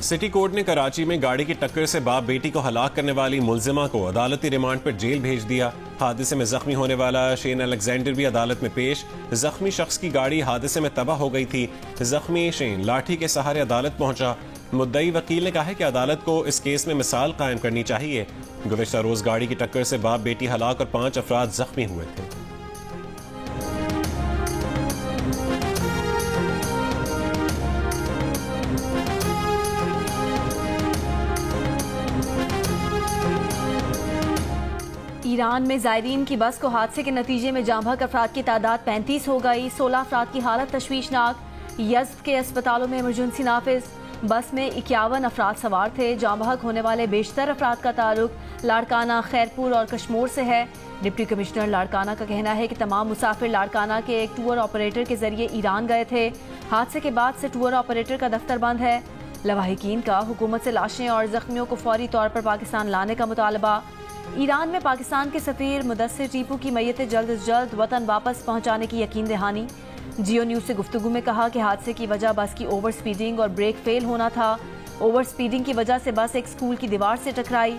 City court ने कराची में गाड़ी की टक्कर से बाप बेटी को हलाक करने वाली मुलजिमा को अदालती रिमांड पर जेल भेज दिया। हादसे में जख्मी होने वाला शेन अलेक्जेंडर भी अदालत में पेश। जख्मी शख्स की गाड़ी हादसे में तबाह हो गई थी। जख्मी शेन लाठी के सहारे अदालत पहुंचा। मुद्दई वकील ने कहा है कि अदालत को इस केस में मिसाल कायम करनी चाहिए। गुज़श्ता रोज गाड़ी की टक्कर से बाप बेटी हलाक और 5 अफराद जख्मी हुए थे। ईरान में ज़ायरीन की बस को हादसे के नतीजे में जाँ बहक अफराद की तादाद 35 हो गई। 16 अफराद की हालत तशवीशनाक। यज़्द के अस्पतालों में इमरजेंसी नाफिज। बस में 51 अफराद सवार थे। जाँ बहक होने वाले बेशतर अफराद का ताल्लुक लाड़काना, खैरपुर और कश्मोर से है। डिप्टी कमिश्नर लाड़काना का कहना है कि तमाम मुसाफिर लाड़काना के एक टूर ऑपरेटर के जरिए ईरान गए थे। हादसे के बाद से टूर ऑपरेटर का दफ्तर बंद है। लवाहिकीन का हुकूमत से लाशें और जख्मियों को फौरी तौर पर पाकिस्तान लाने का मुतालबा। ईरान में पाकिस्तान के सफीर मुदस्सिर टीपू की मैयतें जल्द से जल्द वतन वापस पहुंचाने की यकीन दहानी। जियो न्यूज से गुफ्तगू में कहा कि हादसे की वजह बस की ओवर स्पीडिंग और ब्रेक फेल होना था। ओवर स्पीडिंग की वजह से बस एक स्कूल की दीवार से टकराई।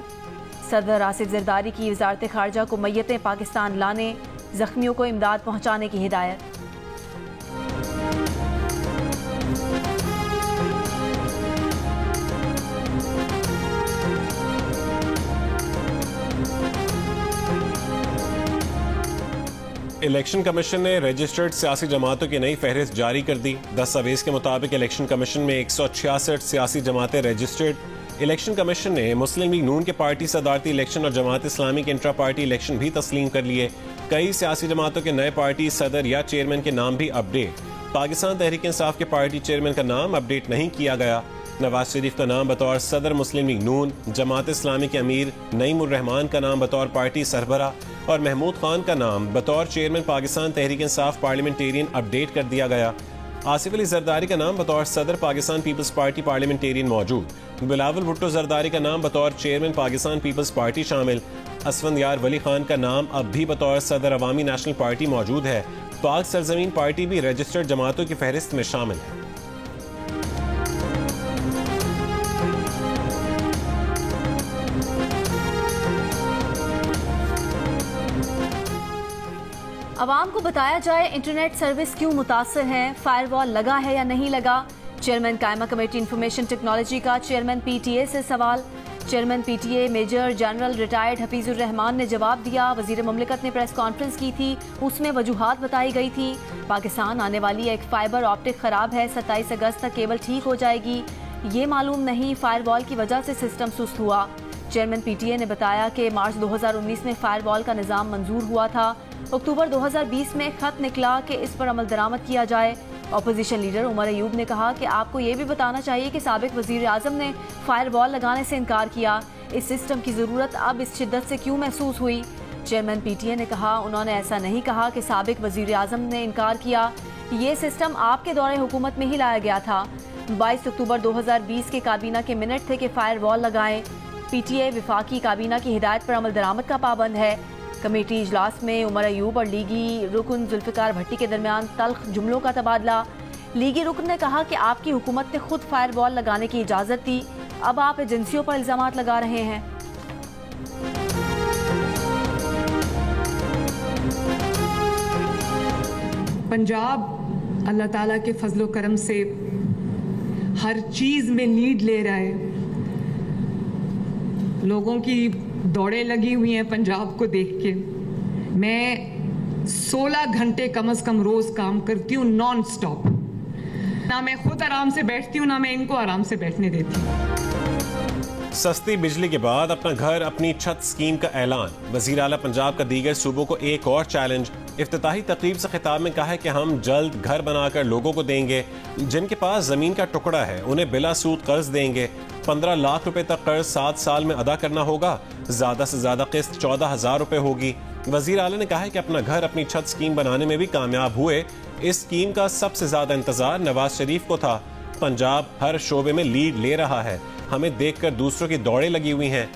सदर आसिफ जरदारी की वजारत खारजा को मैयतें पाकिस्तान लाने, जख्मियों को इमदाद पहुंचाने की हिदायत। इलेक्शन कमीशन ने रजिस्टर्ड सियासी जमातों की नई फहरिस्त जारी कर दी। दस्तावेज के मुताबिक इलेक्शन कमीशन में 166 सियासी जमातें रजिस्टर्ड। इलेक्शन कमीशन ने मुस्लिम लीग नून के पार्टी सदारती इलेक्शन और जमात इस्लामी के इंट्रा पार्टी इलेक्शन भी तस्लीम कर लिए। कई सियासी जमातों के नए पार्टी सदर या चेयरमैन के नाम भी अपडेट। पाकिस्तान तहरीक इंसाफ के पार्टी चेयरमैन का नाम अपडेट नहीं किया गया। नवाज शरीफ का नाम बतौर सदर मुस्लिम लीग नून, जमात इस्लामी के अमीर नईमुर रहमान का नाम बतौर पार्टी सरबरा और महमूद खान का नाम बतौर chairman Pakistan Tehreek Insaf parliamentarian update कर दिया गया। आसिफ अली जरदारी का नाम बतौर सदर पाकिस्तान पीपल्स पार्टी पार्लियामेंटेरियन मौजूद। बिलावल भुट्टो जरदारी का नाम बतौर चेयरमैन पाकिस्तान पीपल्स पार्टी शामिल। असफंदयार वली खान का नाम अब भी बतौर सदर अवामी नेशनल पार्टी मौजूद है। पाक सरजमीन पार्टी भी रजिस्टर्ड जमातों की फहरिस्त में शामिल है। अवाम को बताया जाए इंटरनेट सर्विस क्यों मुतासर है, फायरवॉल लगा है या नहीं लगा। चेयरमैन कायमा कमेटी इंफॉर्मेशन टेक्नोलॉजी का चेयरमैन पीटीए से सवाल। Chairman PTA major general retired Hafeezur Rahman ने जवाब दिया। वजीर मुमलिकत ने प्रेस कॉन्फ्रेंस की थी, उसमें वजूहात बताई गई थी। पाकिस्तान आने वाली एक फाइबर ऑप्टिक खराब है, 27 अगस्त तक केबल ठीक हो जाएगी। ये मालूम नहीं फायरवॉल की वजह से सिस्टम सुस्त हुआ। चेयरमैन पीटीए ने बताया कि मार्च 2019 में फायरवॉल का निज़ाम मंजूर हुआ था। अक्टूबर 2020 में खत निकला कि इस पर अमल दरामद किया जाए। अपोजिशन लीडर उमर अयूब ने कहा कि आपको ये भी बताना चाहिए कि साबिक वजीर आजम ने फायरवॉल लगाने से इनकार किया। इस सिस्टम की ज़रूरत अब इस शिद्दत से क्यों महसूस हुई। चेयरमैन पीटीए ने कहा उन्होंने ऐसा नहीं कहा कि साबिक वजीर आजम ने इनकार किया। ये सिस्टम आपके दौरे हुकूमत में ही लाया गया था। 22 अक्टूबर 2020 के काबीना के मिनट थे कि फायरवॉल लगाएं। पीटीए विफाकी काबीना की हिदायत पर अमल दरामद का पाबंद है। कमेटी इजलास में उमर अयूब और लीगी रुकन जुल्फिकार भट्टी के दरमियान तल्ख जुमलों का तबादला। लीगी रुकन ने कहा कि आपकी हुकूमत ने खुद फायरवॉल लगाने की इजाज़त दी, अब आप एजेंसियों पर इल्ज़ामात लगा रहे हैं। पंजाब अल्लाह ताला के फजलो करम से हर चीज़ में लीड ले रहा है। लोगों की दौड़ें लगी हुई हैं पंजाब को देख के। मैं 16 घंटे कम से कम रोज काम करती हूँ नॉन स्टॉप। ना मैं खुद आराम से बैठती हूँ, ना मैं इनको आराम से बैठने देती हूँ। सस्ती बिजली के बाद अपना घर अपनी छत स्कीम का ऐलान। वजीर आला पंजाब का दीगर सूबों को एक और चैलेंज। इफ्तिताही तकरीब से खिताब में कहा है कि हम जल्द घर बनाकर लोगों को देंगे। जिनके पास जमीन का टुकड़ा है उन्हें बिला सूद कर्ज देंगे। 15 लाख रुपए तक कर्ज 7 साल में अदा करना होगा। ज्यादा से ज्यादा किस्त 14,000 रुपए होगी। वजीर आला ने कहा है कि अपना घर अपनी छत स्कीम बनाने में भी कामयाब हुए। इस स्कीम का सबसे ज्यादा इंतजार नवाज शरीफ को था। पंजाब हर शोबे में लीड ले रहा है। हमें देखकर दूसरों की दौड़ें लगी हुई हैं।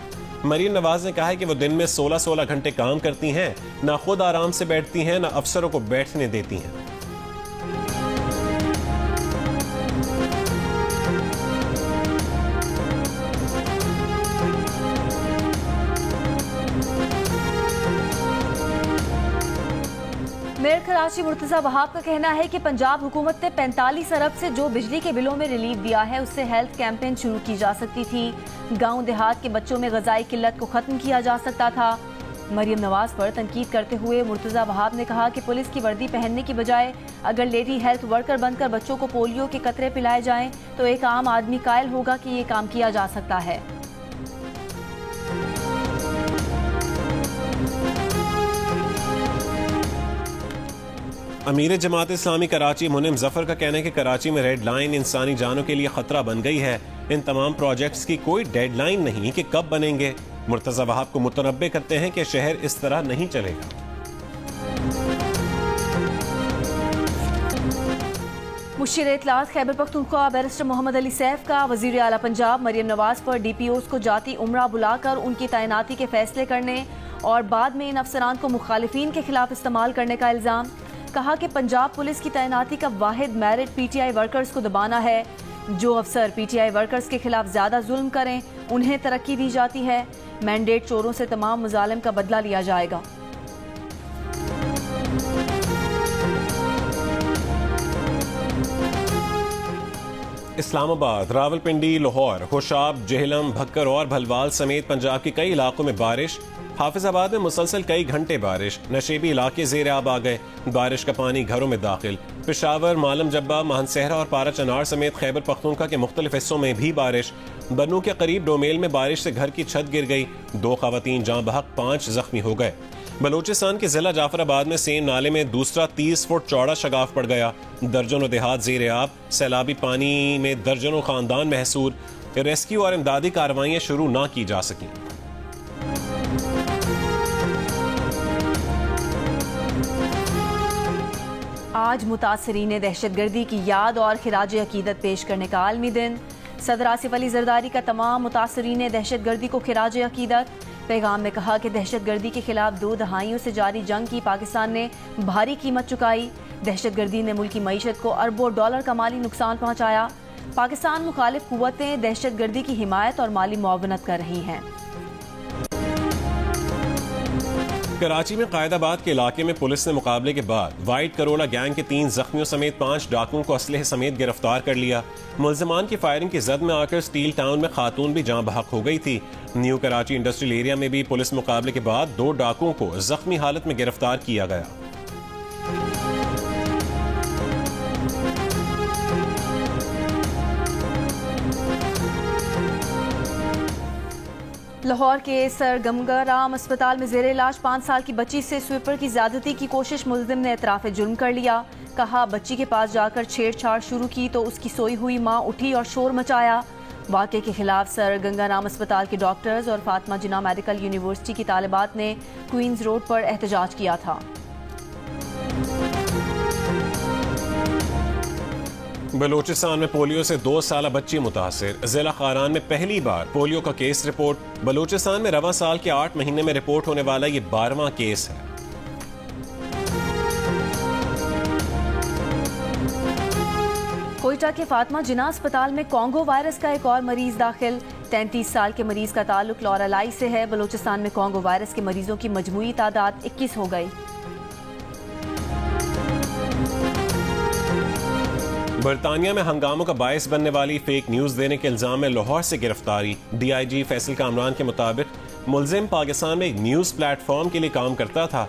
मरीम नवाज ने कहा है कि वो दिन में 16-16 घंटे काम करती हैं, ना खुद आराम से बैठती हैं, ना अफसरों को बैठने देती हैं। कराची मुर्तजा वहाब का कहना है कि पंजाब हुकूमत ने 45 अरब से जो बिजली के बिलों में रिलीफ दिया है उससे हेल्थ कैंपेन शुरू की जा सकती थी। गांव देहात के बच्चों में ग़िज़ाई किल्लत को ख़त्म किया जा सकता था। मरियम नवाज पर तनकीद करते हुए मुर्तजा वहाब ने कहा कि पुलिस की वर्दी पहनने की बजाय अगर लेडी हेल्थ वर्कर बनकर बच्चों को पोलियो के कतरे पिलाए जाएं तो एक आम आदमी कायल होगा कि ये काम किया जा सकता है। अमीर जमात इस्लामी कराची मुनिम जफर का कहना है कि कराची में रेड लाइन इंसानी जानों के लिए खतरा बन गई है। इन तमाम प्रोजेक्ट्स की कोई डेडलाइन नहीं कि कब बनेंगे। मुर्तजा वहाब को मुतनब्बे करते हैं कि शहर इस तरह नहीं चलेगा। मुशीर इत्तलात खैबर पख्तूनख्वा बैरिस्टर मोहम्मद अली सैफ का वज़ीर आला पंजाब मरियम नवाज पर DPOs को जाती उम्रा बुलाकर उनकी तैनाती के फैसले करने और बाद में इन अफसरान को मुखालिफिन के खिलाफ इस्तेमाल करने का इल्ज़ाम। कहा कि पंजाब पुलिस की तैनाती का वाहिद मेरिट PTI वर्कर्स को दबाना है। जो अफसर PTI वर्कर्स के खिलाफ ज्यादा जुल्म करें उन्हें तरक्की दी जाती है। मैंडेट चोरों से तमाम मुजालिम का बदला लिया जाएगा। इस्लामाबाद, रावलपिंडी, लाहौर, होशाब, जेहलम, भक्कर और भलवाल समेत पंजाब के कई इलाकों में बारिश। हाफिजाबाद में मुसलसल कई घंटे बारिश। नशेबी इलाके ज़ेर आब आ गए। बारिश का पानी घरों में दाखिल। पेशावर, मालम जब्बा, महनसहरा और पारा चनार समेत खैबर पख्तूनख्वा के मुख्तलिफ हिस्सों में भी बारिश। बन्नू के करीब डोमेल में बारिश से घर की छत गिर गई। 2 खवातीन जाँ बहक, 5 जख्मी हो गए। बलोचिस्तान के जिला जाफराबाद में सेन नाले में दूसरा 30 फुट चौड़ा शगाफ पड़ गया। दर्जनों देहात ज़ेर आब। सैलाबी पानी में दर्जनों खानदान महसूर। रेस्क्यू और इमदादी कार्रवाइयाँ शुरू न की जा सकी। आज मुतासरीन दहशतगर्दी की याद और खिराज अकीदत पेश करने का आलमी दिन। सदर आसिफ अली जरदारी का तमाम मुतासरीन दहशतगर्दी को खिराज अकीदत। पैगाम में कहा कि दहशतगर्दी के खिलाफ 2 दहाइयों से जारी जंग की पाकिस्तान ने भारी कीमत चुकाई। दहशतगर्दी ने मुल्की मईशत को अरबों डॉलर का माली नुकसान पहुँचाया। पाकिस्तान मुखालिफ कुव्वतें दहशतगर्दी की हिमायत और माली मुआवनत कर रही हैं। कराची में कायदाबाद के इलाके में पुलिस ने मुकाबले के बाद वाइट करोला गैंग के 3 जख्मियों समेत 5 डाकुओं को असलहे समेत गिरफ्तार कर लिया। मुल्ज़िमान की फायरिंग की जद में आकर स्टील टाउन में खातून भी जाँ बहक हो गई थी। न्यू कराची इंडस्ट्रियल एरिया में भी पुलिस मुकाबले के बाद 2 डाकुओं को जख्मी हालत में गिरफ्तार किया गया। लाहौर के सर गंगाराम अस्पताल में जेर इलाज 5 साल की बच्ची से स्वीपर की ज्यादती की कोशिश मुल्जिम ने एतराफ़ जुर्म कर लिया। कहा बच्ची के पास जाकर छेड़छाड़ शुरू की तो उसकी सोई हुई मां उठी और शोर मचाया। वाक़े के खिलाफ सर गंगाराम अस्पताल के डॉक्टर्स और फातिमा जिन्ना मेडिकल यूनिवर्सिटी की तालिबात ने क्वींस रोड पर एहतजाज किया था। बलोचिस्तान में पोलियो से 2 साला बच्ची मुतासिर। जिला खारान में पहली बार पोलियो का केस रिपोर्ट। बलोचिस्तान में रवां साल के 8 महीने में रिपोर्ट होने वाला ये 12वां केस है। कोयटा के फातिमा जिन्ना अस्पताल में कॉन्गो वायरस का एक और मरीज दाखिल। 33 साल के मरीज का ताल्लुक लॉरालाई से है। बलोचिस्तान में कॉन्गो वायरस के मरीजों की मजमूई तादाद 21 हो गई। बरतानिया में हंगामों का बायस बनने वाली फेक न्यूज देने के इल्जाम में लाहौर से गिरफ्तारी। DIG फैसल कामरान के मुताबिक मुल्जिम पाकिस्तान में एक न्यूज प्लेटफॉर्म के लिए काम करता था।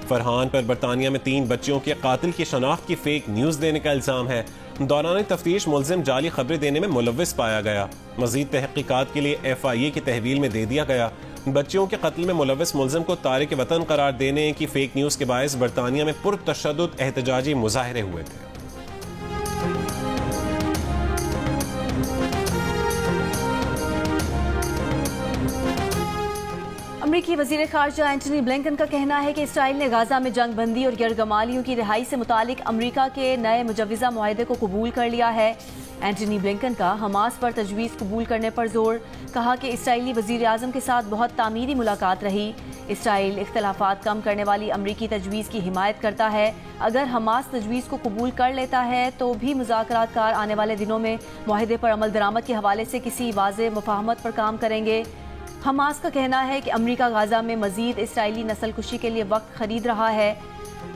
फरहान पर बरतानिया में 3 बच्चियों के कातिल की शनाख्त की फेक न्यूज देने का इल्जाम है। दौरान तफ्तीश मुल्जिम जाली खबरें देने में मुलव्विस पाया गया। मजीद तहकीकात के लिए FIA की तहवील में दे दिया गया। बच्चियों के कत्ल में मुलव्विस मुल्जिम को तारिक वतन करार देने की फेक न्यूज के बायस बरतानिया में पुरतशद्दुद एहतजाजी मुजाहरे हुए थे। अमरीकी वज़ीर ख़ारजा एंटनी ब्लिंकन का कहना है कि इसराइल ने गाजा में जंग बंदी और यरगमालियों की रिहाई से मुतालिक अमरीका के नए मुजव्विज़ा मुआहदे को कबूल कर लिया है। एंटनी ब्लिंकन का हमास पर तजवीज़ कबूल करने पर जोर। कहा कि इसराइली वज़ीर आज़म के साथ बहुत तामीरी मुलाकात रही। इसराइल इख्तलाफात कम करने वाली अमरीकी तजवीज़ की हिमायत करता है। अगर हमास तजवीज़ को कबूल कर लेता है तो भी मुज़ाकरातकार आने वाले दिनों में मुआहदे पर अमल दरामद के हवाले से किसी वाज़ेह मुफाहमत पर काम करेंगे। हमास का कहना है कि अमरीका गाजा में मजीद इसराइली नस्लकुशी के लिए वक्त खरीद रहा है।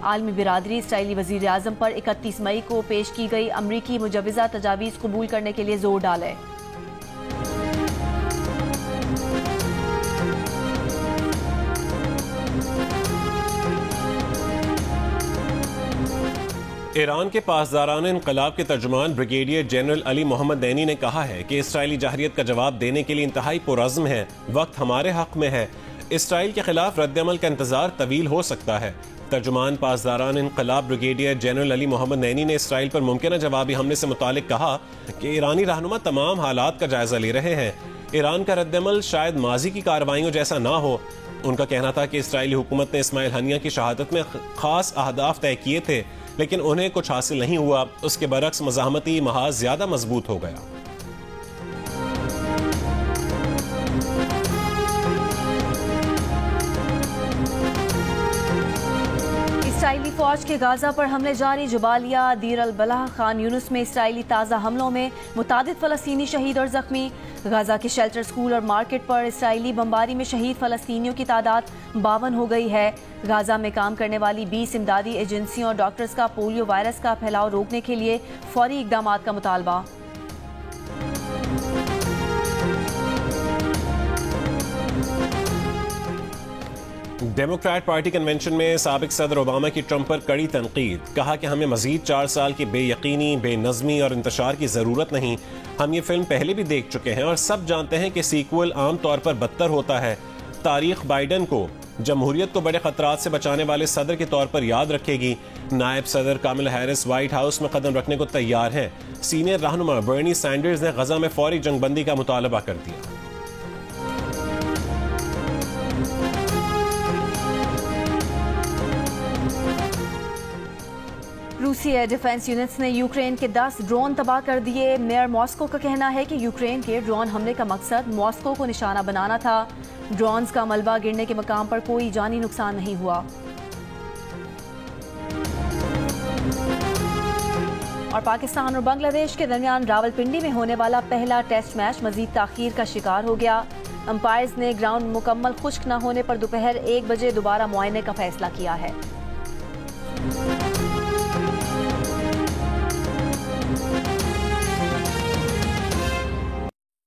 आलमी बिरादरी इसराइली वजीर आज़म पर 31 मई को पेश की गई अमरीकी मुजव्वज़ा तजावीज़ कबूल करने के लिए जोर डाले। ईरान के पासदारान इनकलाब के तर्जुमान ब्रिगेडियर जनरल अली मोहम्मद नैनी ने कहा है कि इसराइली जहरियत का जवाब देने के लिए इंतहाई पुरज़्म है, वक्त हमारे हक में है। इसराइल के खिलाफ रद्दअमल का इंतजार तवील हो सकता है। तर्जुमान पासदारान इनकलाब ब्रिगेडियर जनरल अली मोहम्मद नैनी ने इसराइल पर मुमकिन जवाबी हमले से मुतालिक कहा कि ईरानी रहनुमा तमाम हालात का जायजा ले रहे हैं। ईरान का रद्दअमल शायद माजी की कार्रवाइयों जैसा ना हो। उनका कहना था कि इसराइली हुकूमत ने इस्माइल हनिया की शहादत में खास अहदाफ तय किए थे, लेकिन उन्हें कुछ हासिल नहीं हुआ। उसके बरक्स मज़ाहमती महाज ज्यादा मजबूत हो गया। इसराइली फौज के गाजा पर हमले जारी। जुबालिया, दीर अल बलाह, खान यूनुस में इसराइली ताज़ा हमलों में मुतादिद फ़लस्तीनी शहीद और ज़ख्मी। गाजा के शेल्टर, स्कूल और मार्केट पर इसराइली बमबारी में शहीद फ़लस्तीनियों की तादाद 52 हो गई है। गाजा में काम करने वाली 20 इमदादी एजेंसियों और डॉक्टर्स का पोलियो वायरस का फैलाव रोकने के लिए फौरी इक़दामात का मुतालबा। डेमोक्रेट पार्टी कन्वेंशन में साबिक सदर ओबामा की ट्रंप पर कड़ी तनकीद। कहा कि हमें मजीद 4 साल की बेयकीनी, बेनज़मी और इंतशार की ज़रूरत नहीं। हम ये फिल्म पहले भी देख चुके हैं और सब जानते हैं कि सीक्वल आम तौर पर बदतर होता है। तारीख बाइडन को जमहूरियत को बड़े खतरात से बचाने वाले सदर के तौर पर याद रखेगी। नायब सदर कामिला हैरिस व्हाइट हाउस में कदम रखने को तैयार हैं। सीनियर रहनुमा बर्नी सैंडर्स ने गजा में फौरी जंगबंदी का मुतालबा कर दिया। रूसी एयर डिफेंस यूनिट्स ने यूक्रेन के 10 ड्रोन तबाह कर दिए। मेयर मॉस्को का कहना है कि यूक्रेन के ड्रोन हमले का मकसद मॉस्को को निशाना बनाना था। ड्रोन्स का मलबा गिरने के मकाम पर कोई जानी नुकसान नहीं हुआ। और पाकिस्तान और बांग्लादेश के दरमियान रावलपिंडी में होने वाला पहला टेस्ट मैच मजीद ताखीर का शिकार हो गया। अंपायर्स ने ग्राउंड मुकम्मल खुश्क न होने पर दोपहर 1 बजे दोबारा मुआयने का फैसला किया है।